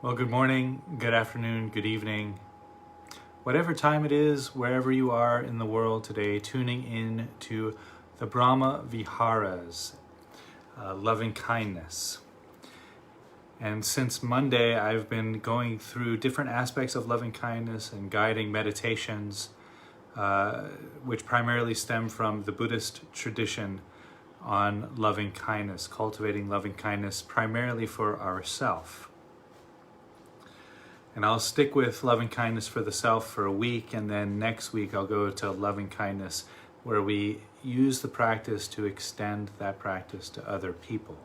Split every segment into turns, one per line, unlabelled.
Well, good morning, good afternoon, good evening. Whatever time it is, wherever you are in the world today, tuning in to the Brahma Viharas, loving kindness. And since Monday, I've been going through different aspects of loving kindness and guiding meditations, which primarily stem from the Buddhist tradition on loving kindness, cultivating loving kindness primarily for ourself. And I'll stick with loving kindness for the self for a week, and then next week I'll go to loving kindness where we use the practice to extend that practice to other people.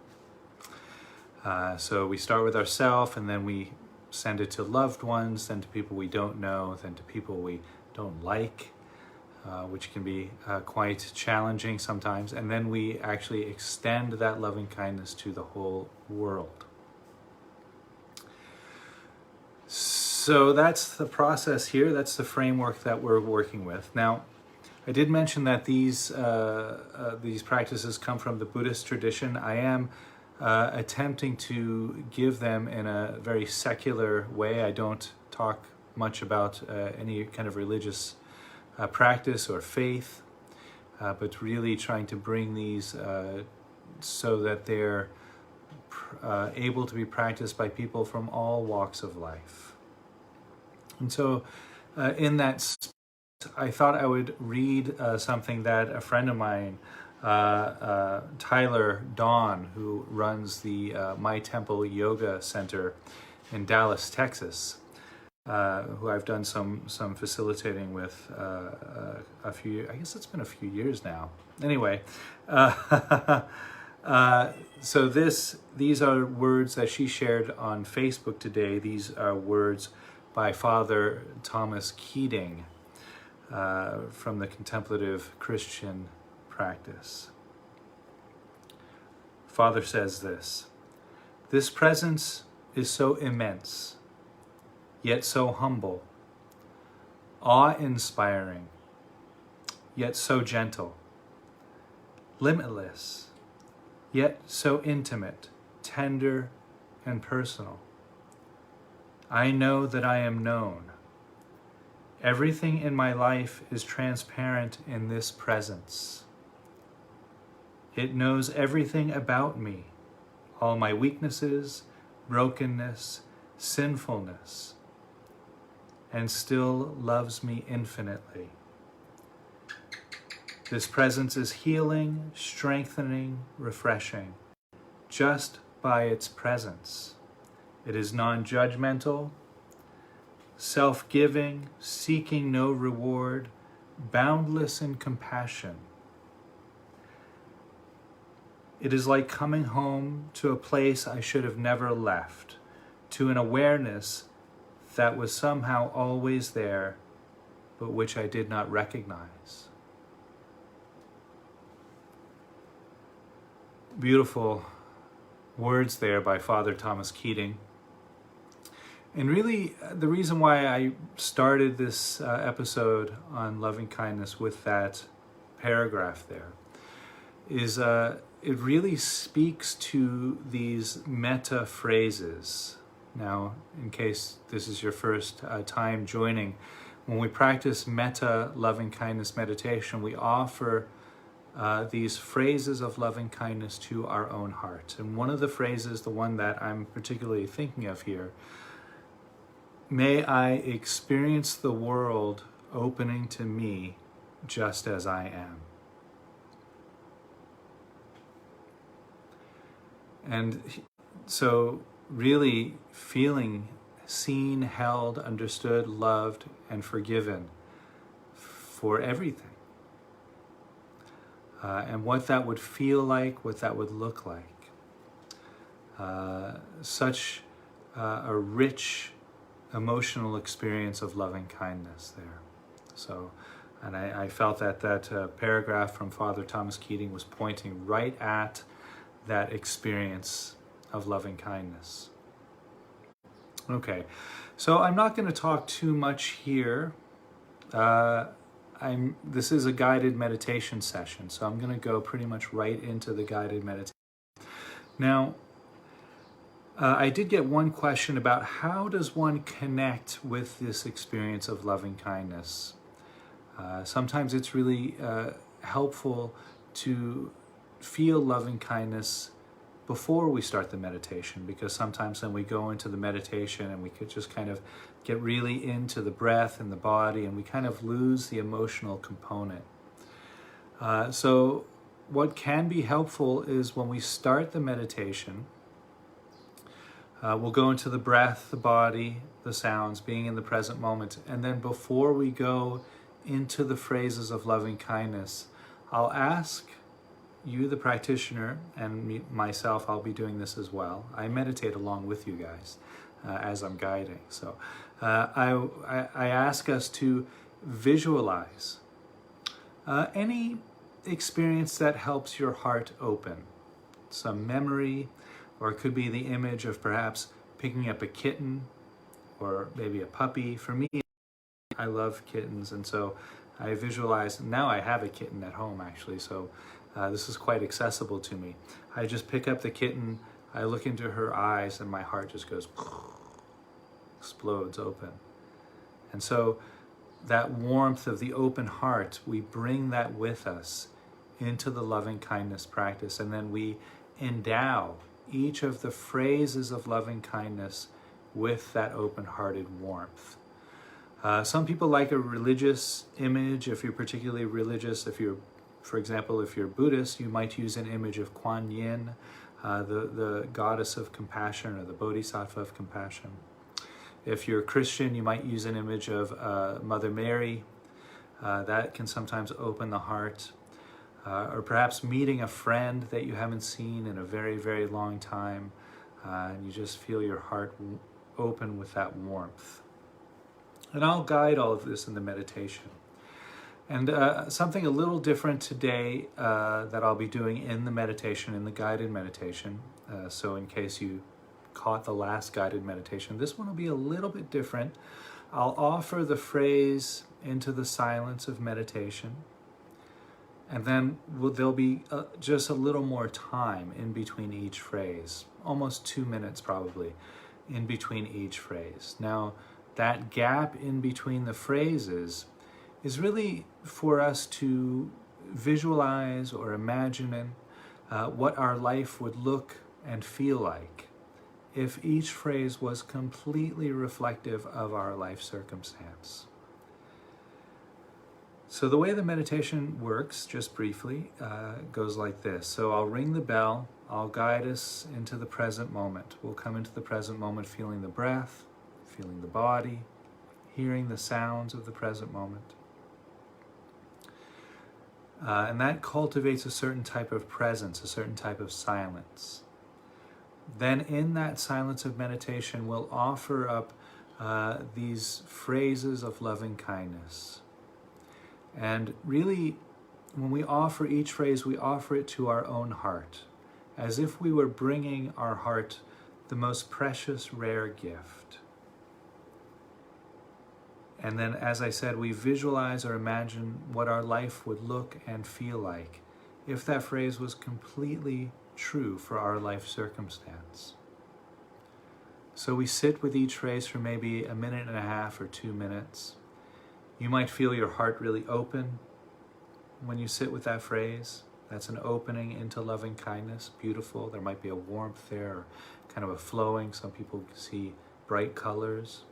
So we start with ourselves, and then we send it to loved ones, then to people we don't know, then to people we don't like, which can be quite challenging sometimes. And then we actually extend that loving kindness to the whole world. So that's the process here. That's the framework that we're working with. Now, I did mention that these practices come from the Buddhist tradition. I am attempting to give them in a very secular way. I don't talk much about any kind of religious practice or faith, but really trying to bring these so that they're able to be practiced by people from all walks of life. And so in that, I thought I would read something that a friend of mine, Tyler Dawn, who runs the My Temple Yoga Center in Dallas, Texas, who I've done some facilitating with a few, I guess it's been a few years now. Anyway, so these are words that she shared on Facebook today. These are words by Father Thomas Keating from the contemplative Christian practice. Father says this presence is so immense, yet so humble, awe-inspiring, yet so gentle, limitless, yet so intimate, tender, and personal. I know that I am known. Everything in my life is transparent in this presence. It knows everything about me, all my weaknesses, brokenness, sinfulness, and still loves me infinitely. This presence is healing, strengthening, refreshing, just by its presence. It is non-judgmental, self-giving, seeking no reward, boundless in compassion. It is like coming home to a place I should have never left, to an awareness that was somehow always there, but which I did not recognize. Beautiful words there by Father Thomas Keating. And really, the reason why I started this episode on loving kindness with that paragraph there is it really speaks to these metta phrases. Now, in case this is your first time joining, when we practice metta, loving kindness meditation, we offer these phrases of loving kindness to our own heart. And one of the phrases, the one that I'm particularly thinking of here, may I experience the world opening to me just as I am. And so really feeling seen, held, understood, loved, and forgiven for everything. And what that would feel like, what that would look like. Such a rich emotional experience of loving kindness there. So, and I felt that paragraph from Father Thomas Keating was pointing right at that experience of loving kindness. Okay, so I'm not going to talk too much here. This is a guided meditation session, so I'm going to go pretty much right into the guided meditation. Now, I did get one question about how does one connect with this experience of loving kindness. Sometimes it's really helpful to feel loving kindness before we start the meditation, because sometimes then we go into the meditation and we could just kind of get really into the breath and the body, and we kind of lose the emotional component. So what can be helpful is when we start the meditation, we'll go into the breath, the body, the sounds, being in the present moment. And then before we go into the phrases of loving kindness, I'll ask you, the practitioner, and myself, I'll be doing this as well. I meditate along with you guys as I'm guiding. So I ask us to visualize any experience that helps your heart open. Some memory, or it could be the image of perhaps picking up a kitten or maybe a puppy. For me, I love kittens, and so I visualize. Now I have a kitten at home, actually, so this is quite accessible to me. I just pick up the kitten, I look into her eyes, and my heart just goes, explodes open. And so that warmth of the open heart, we bring that with us into the loving kindness practice, and then we endow each of the phrases of loving kindness with that open-hearted warmth. Some people like a religious image. If you're particularly religious, for example, if you're Buddhist, you might use an image of Kuan Yin, the goddess of compassion, or the bodhisattva of compassion. If you're Christian, you might use an image of Mother Mary. That can sometimes open the heart. Or perhaps meeting a friend that you haven't seen in a very, very long time, and you just feel your heart open with that warmth. And I'll guide all of this in the meditation. And something a little different today that I'll be doing in the meditation, in the guided meditation. So in case you caught the last guided meditation, this one will be a little bit different. I'll offer the phrase into the silence of meditation. And then there'll be just a little more time in between each phrase, almost 2 minutes probably, in between each phrase. Now, that gap in between the phrases is really for us to visualize or imagine what our life would look and feel like if each phrase was completely reflective of our life circumstance. So the way the meditation works, just briefly, goes like this. So I'll ring the bell, I'll guide us into the present moment. We'll come into the present moment feeling the breath, feeling the body, hearing the sounds of the present moment. And that cultivates a certain type of presence, a certain type of silence. Then in that silence of meditation, we'll offer up these phrases of loving kindness. And really, when we offer each phrase, we offer it to our own heart, as if we were bringing our heart the most precious, rare gift. And then, as I said, we visualize or imagine what our life would look and feel like if that phrase was completely true for our life circumstance. So we sit with each phrase for maybe 1.5 minutes or 2 minutes. You might feel your heart really open when you sit with that phrase. That's an opening into loving kindness, beautiful. There might be a warmth there, or kind of a flowing. Some people see bright colors.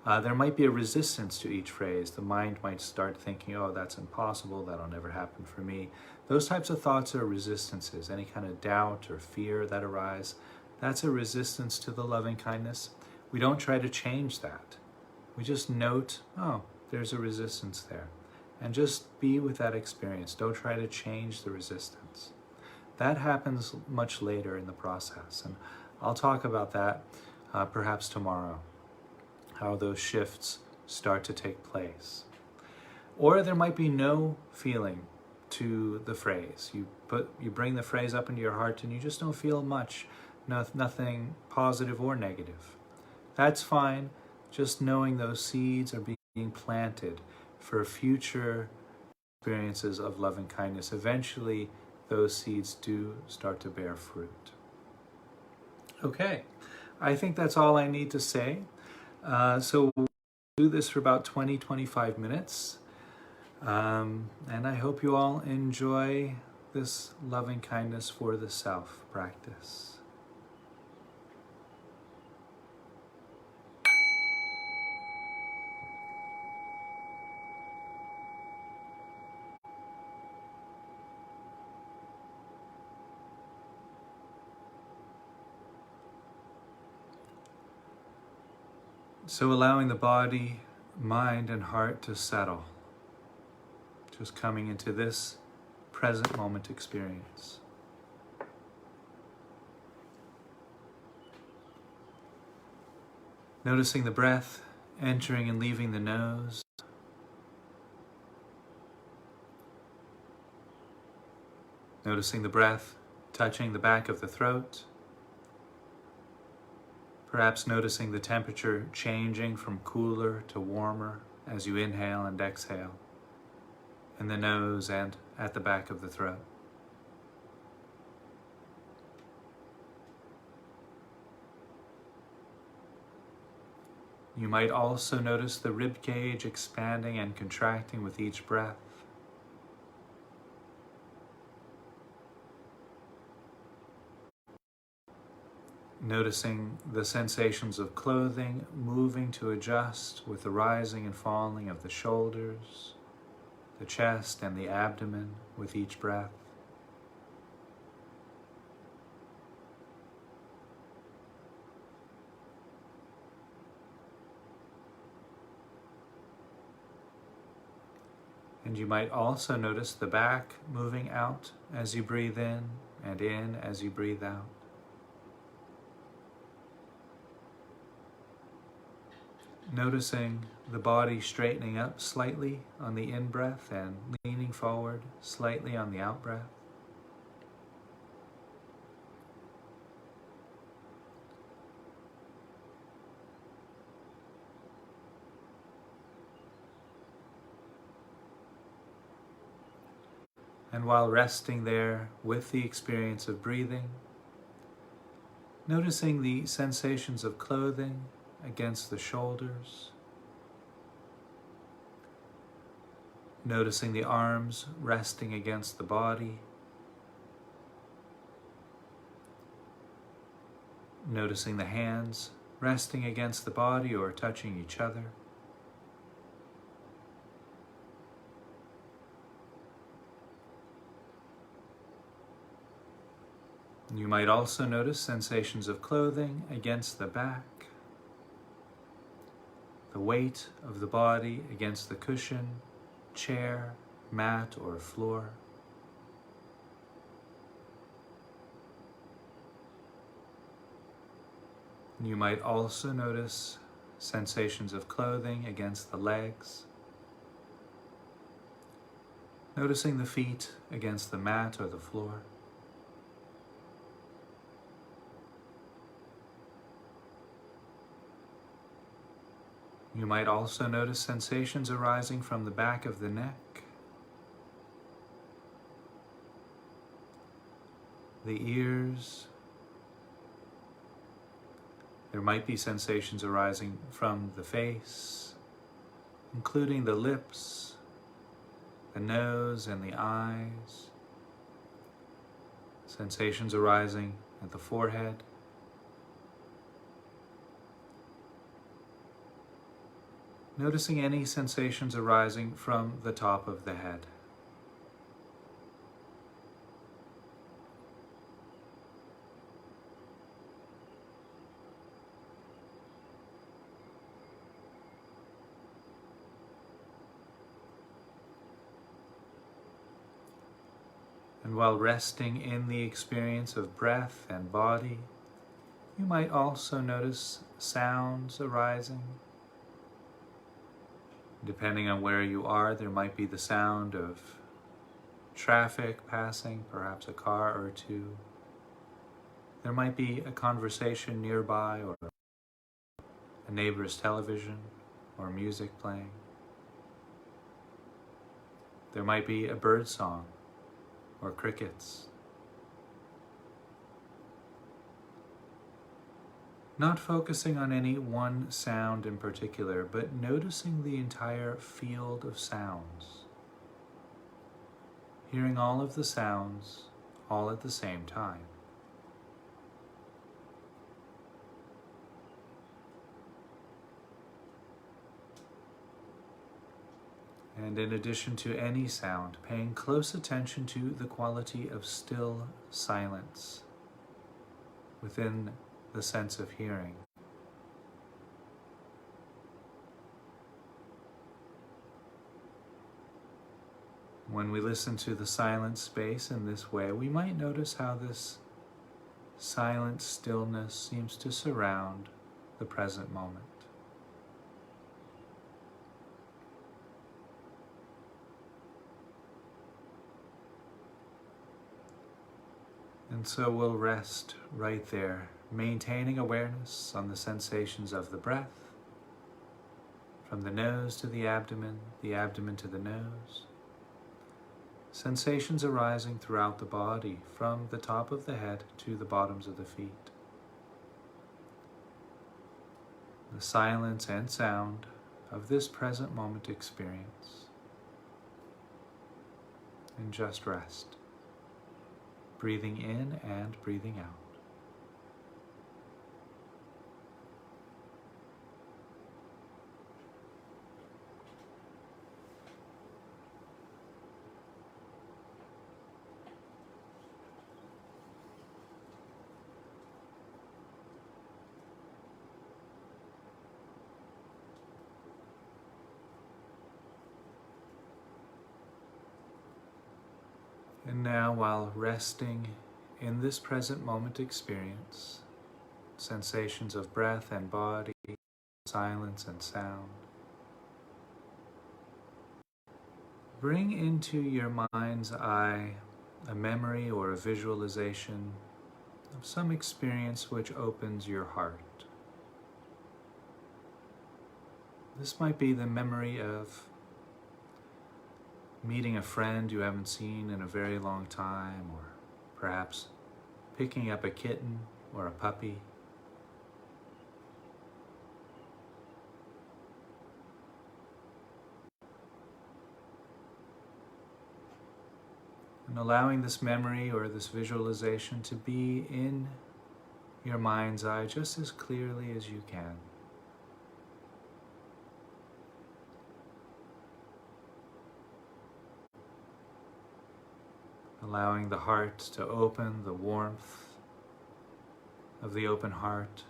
There might be a resistance to each phrase. The mind might start thinking, oh, that's impossible, that'll never happen for me. Those types of thoughts are resistances. Any kind of doubt or fear that arise, that's a resistance to the loving kindness. We don't try to change that. We just note, oh, there's a resistance there. And just be with that experience. Don't try to change the resistance. That happens much later in the process. And I'll talk about that perhaps tomorrow, how those shifts start to take place. Or there might be no feeling to the phrase. You bring the phrase up into your heart and you just don't feel much, nothing positive or negative. That's fine. Just knowing those seeds are being planted for future experiences of loving kindness. Eventually, those seeds do start to bear fruit. Okay, I think that's all I need to say. So we'll do this for about 20-25 minutes. And I hope you all enjoy this loving kindness for the self practice. So allowing the body, mind, and heart to settle. Just coming into this present moment experience. Noticing the breath entering and leaving the nose. Noticing the breath touching the back of the throat. Perhaps noticing the temperature changing from cooler to warmer as you inhale and exhale in the nose and at the back of the throat. You might also notice the rib cage expanding and contracting with each breath. Noticing the sensations of clothing moving to adjust with the rising and falling of the shoulders, the chest, and the abdomen with each breath. And you might also notice the back moving out as you breathe in as you breathe out. Noticing the body straightening up slightly on the in-breath and leaning forward slightly on the out-breath. And while resting there with the experience of breathing, noticing the sensations of clothing against the shoulders, noticing the arms resting against the body, noticing the hands resting against the body or touching each other. You might also notice sensations of clothing against the back, the weight of the body against the cushion, chair, mat, or floor. You might also notice sensations of clothing against the legs, noticing the feet against the mat or the floor. You might also notice sensations arising from the back of the neck, the ears. There might be sensations arising from the face, including the lips, the nose, and the eyes. Sensations arising at the forehead. Noticing any sensations arising from the top of the head. And while resting in the experience of breath and body, you might also notice sounds arising. Depending on where you are, there might be the sound of traffic passing, perhaps a car or two. There might be a conversation nearby or a neighbor's television or music playing. There might be a bird song or crickets. Not focusing on any one sound in particular, but noticing the entire field of sounds. Hearing all of the sounds all at the same time. And in addition to any sound, paying close attention to the quality of still silence within the sense of hearing. When we listen to the silent space in this way, we might notice how this silent stillness seems to surround the present moment. And so we'll rest right there, maintaining awareness on the sensations of the breath, from the nose to the abdomen to the nose. Sensations arising throughout the body, from the top of the head to the bottoms of the feet. The silence and sound of this present moment experience. And just rest. Breathing in and breathing out. And now, while resting in this present moment experience, sensations of breath and body, silence and sound, bring into your mind's eye a memory or a visualization of some experience which opens your heart. This might be the memory of meeting a friend you haven't seen in a very long time, or perhaps picking up a kitten or a puppy. And allowing this memory or this visualization to be in your mind's eye just as clearly as you can. Allowing the heart to open, the warmth of the open heart.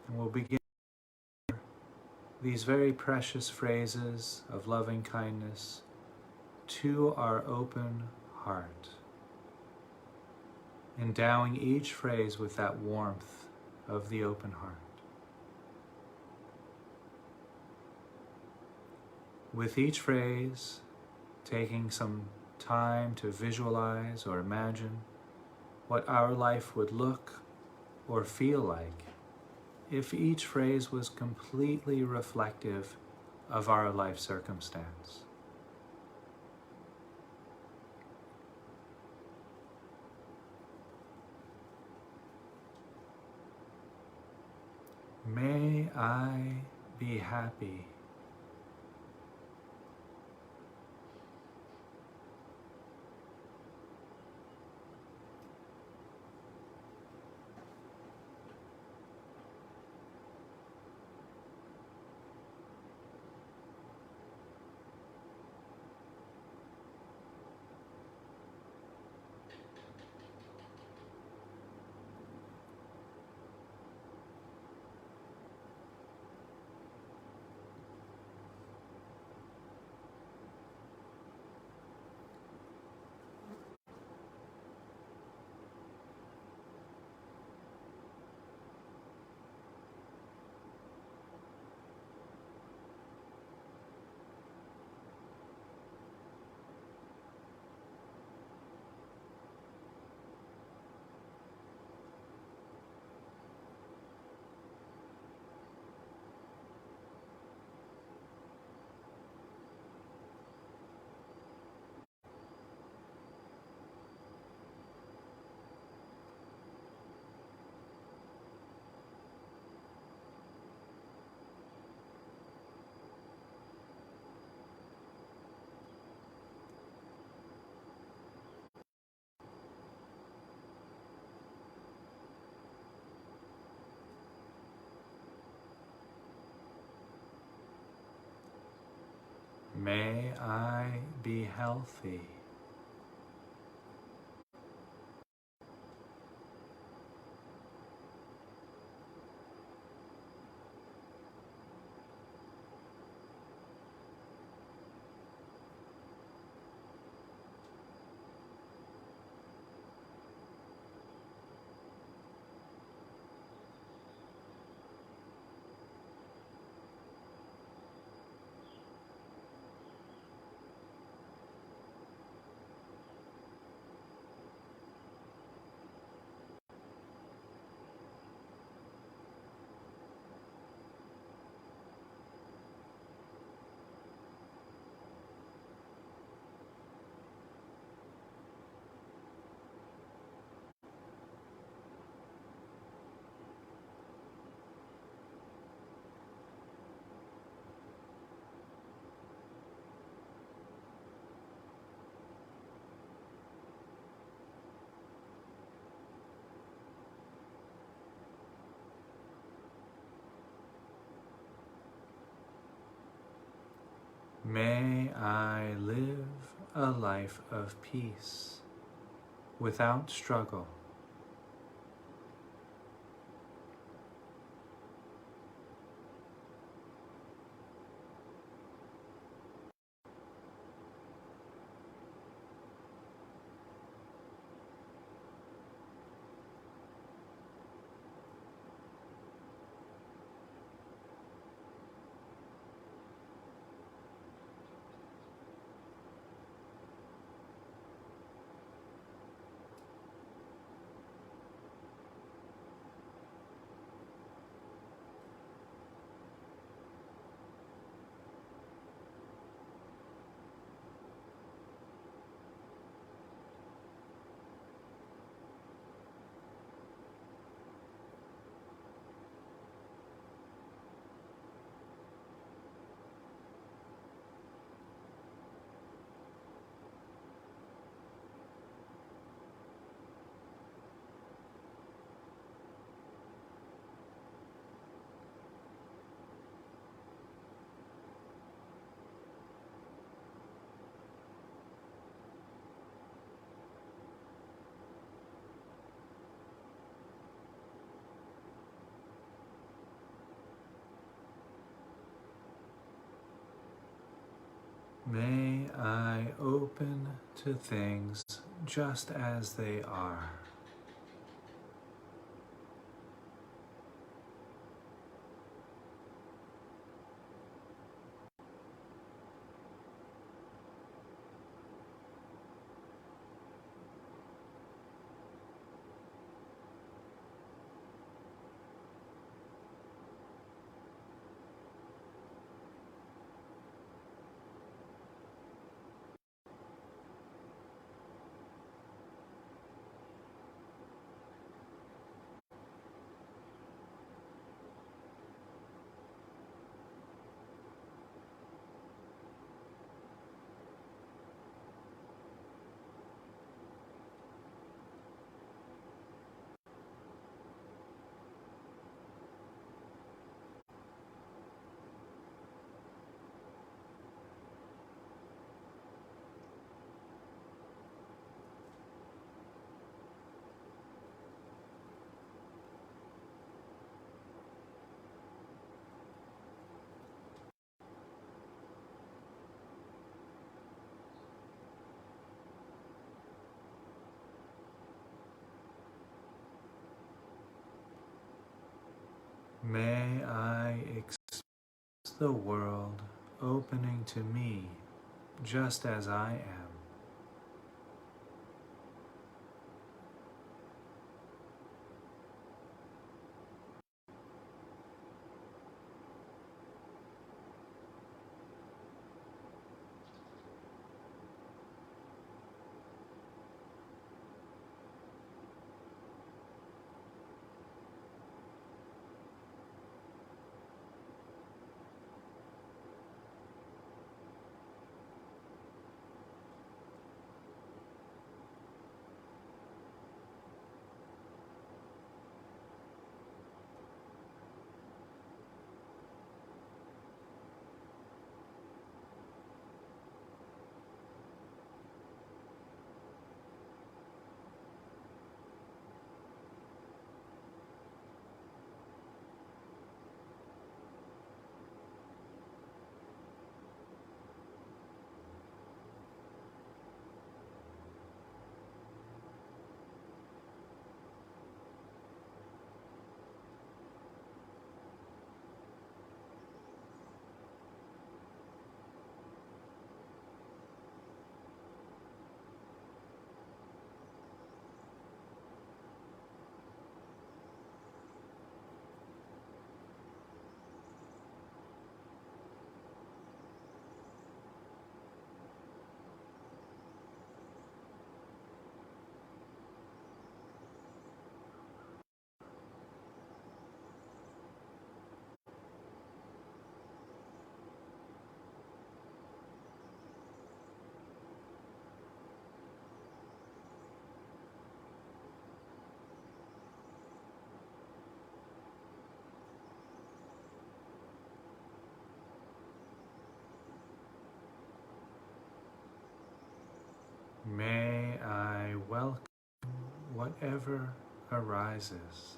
And we'll begin these very precious phrases of loving kindness to our open heart. Endowing each phrase with that warmth of the open heart. With each phrase, taking some time to visualize or imagine what our life would look or feel like if each phrase was completely reflective of our life circumstance. May I be happy. May I be healthy. May I live a life of peace without struggle. May I open to things just as they are. May I experience the world opening to me just as I am. whatever arises.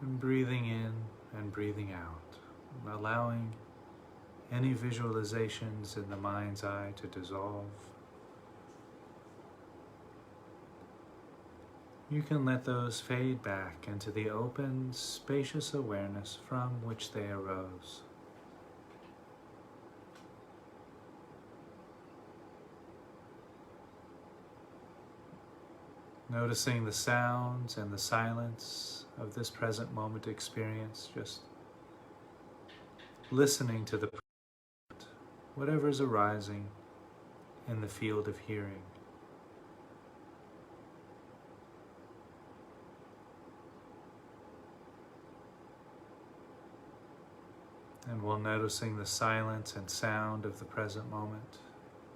And breathing in and breathing out, allowing any visualizations in the mind's eye to dissolve. You can let those fade back into the open, spacious awareness from which they arose. Noticing the sounds and the silence of this present moment experience, just listening to the whatever's arising in the field of hearing. And while noticing the silence and sound of the present moment,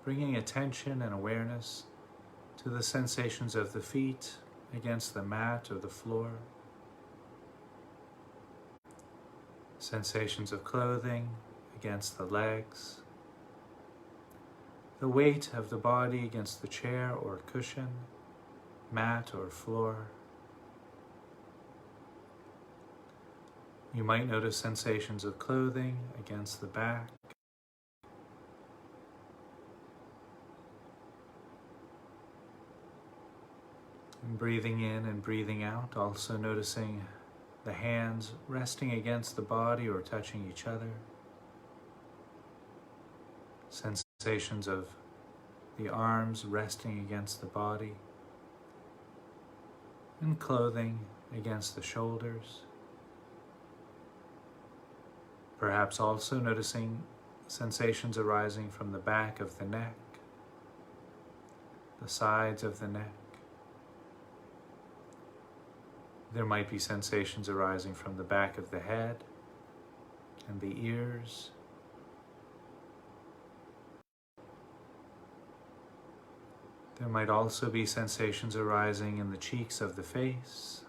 bringing attention and awareness to the sensations of the feet against the mat or the floor, sensations of clothing against the legs, the weight of the body against the chair or cushion, mat or floor. You might notice sensations of clothing against the back, and breathing in and breathing out, also noticing the hands resting against the body or touching each other. Sensations of the arms resting against the body, and clothing against the shoulders. Perhaps also noticing sensations arising from the back of the neck, the sides of the neck. There might be sensations arising from the back of the head and the ears. There might also be sensations arising in the cheeks of the face,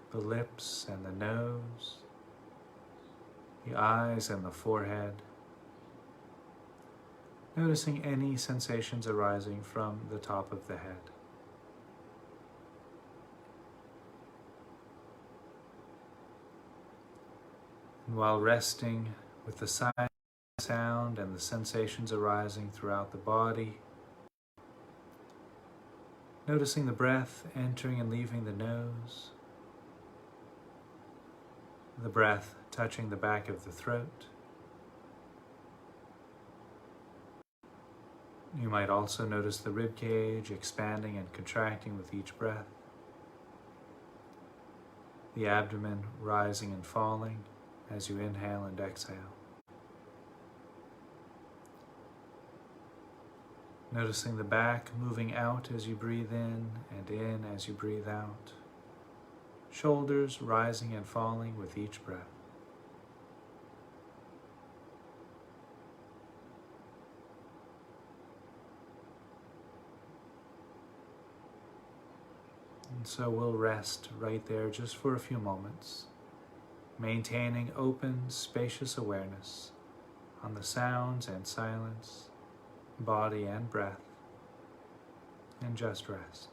the lips and the nose, the eyes and the forehead. Noticing any sensations arising from the top of the head. And while resting with the sound and the sensations arising throughout the body, Noticing the breath entering and leaving the nose, the breath touching the back of the throat. You might also notice the rib cage expanding and contracting with each breath, the abdomen rising and falling as you inhale and exhale. Noticing the back moving out as you breathe in as you breathe out. Shoulders rising and falling with each breath. And so we'll rest right there just for a few moments, maintaining open, spacious awareness on the sounds and silence, body and breath, and just rest.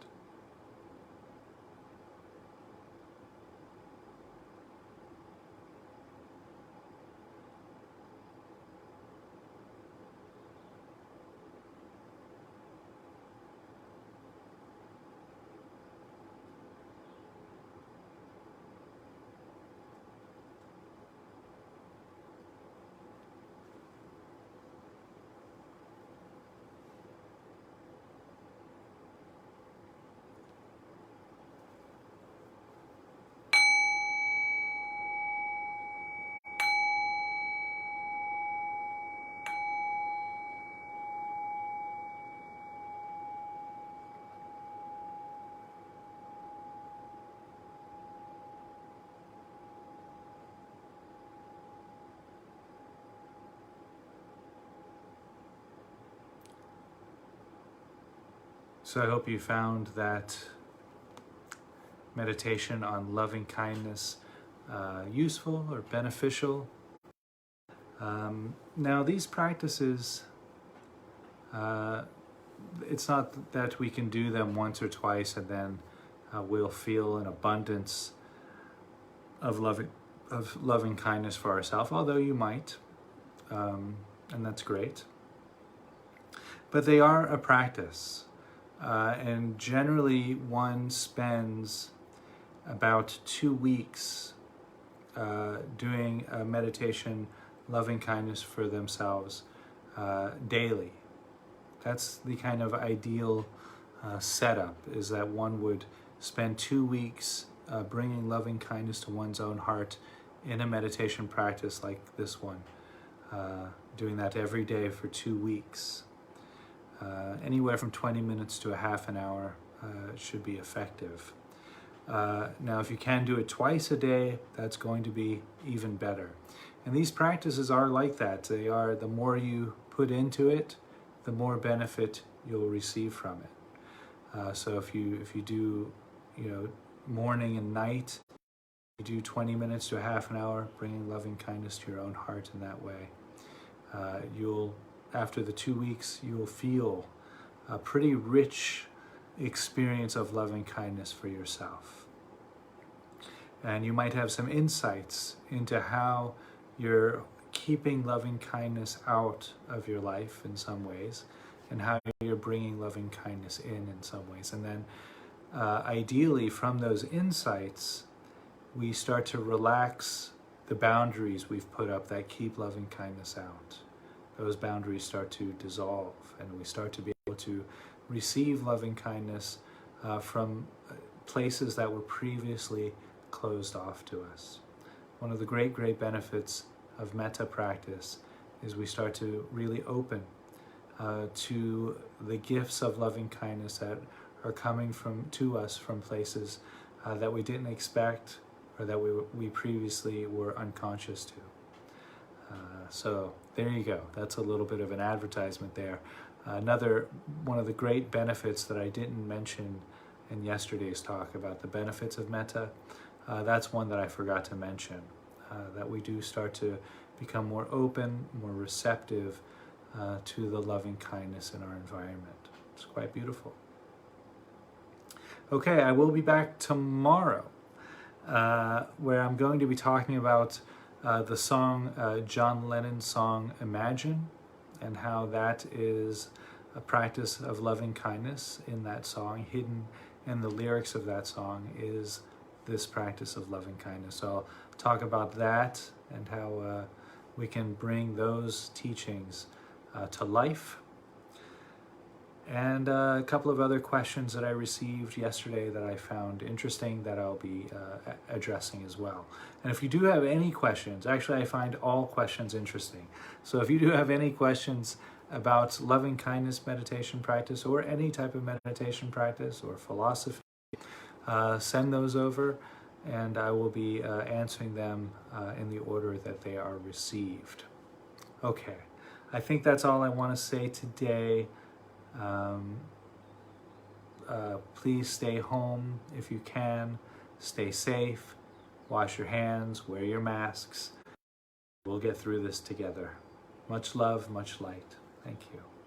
So I hope you found that meditation on loving kindness useful or beneficial. Now these practices, it's not that we can do them once or twice and then we'll feel an abundance of loving kindness for ourselves, although you might, and that's great. But they are a practice. And generally one spends about 2 weeks doing a meditation, loving kindness for themselves daily. That's the kind of ideal setup, is that one would spend 2 weeks bringing loving kindness to one's own heart in a meditation practice like this one, doing that every day for 2 weeks. Anywhere from 20 minutes to a half an hour should be effective. Now, if you can do it twice a day, that's going to be even better. And these practices are like that. They are, the more you put into it, the more benefit you'll receive from it. So if you do, morning and night, you do 20 minutes to a half an hour, bringing loving kindness to your own heart in that way. After the 2 weeks, you'll feel a pretty rich experience of loving kindness for yourself. And you might have some insights into how you're keeping loving kindness out of your life in some ways, and how you're bringing loving kindness in some ways. And then ideally from those insights, we start to relax the boundaries we've put up that keep loving kindness out. Those boundaries start to dissolve, and we start to be able to receive loving kindness from places that were previously closed off to us. One of the great benefits of metta practice is we start to really open to the gifts of loving kindness that are coming to us from places that we didn't expect, or that we previously were unconscious to. So there you go. That's a little bit of an advertisement there. Another one of the great benefits that I didn't mention in yesterday's talk about the benefits of metta, that's one that I forgot to mention, that we do start to become more open, more receptive to the loving kindness in our environment. It's quite beautiful. Okay, I will be back tomorrow, where I'm going to be talking about the song, John Lennon's song Imagine, and how that is a practice of loving kindness in that song. Hidden in the lyrics of that song is this practice of loving kindness. So I'll talk about that and how we can bring those teachings to life. And a couple of other questions that I received yesterday that I found interesting that I'll be addressing as well. And if you do have any questions, actually I find all questions interesting. So if you do have any questions about loving kindness meditation practice or any type of meditation practice or philosophy, send those over and I will be answering them in the order that they are received. Okay, I think that's all I want to say today. Please stay home if you can, stay safe, wash your hands, wear your masks. We'll get through this together. Much love, much light. Thank you.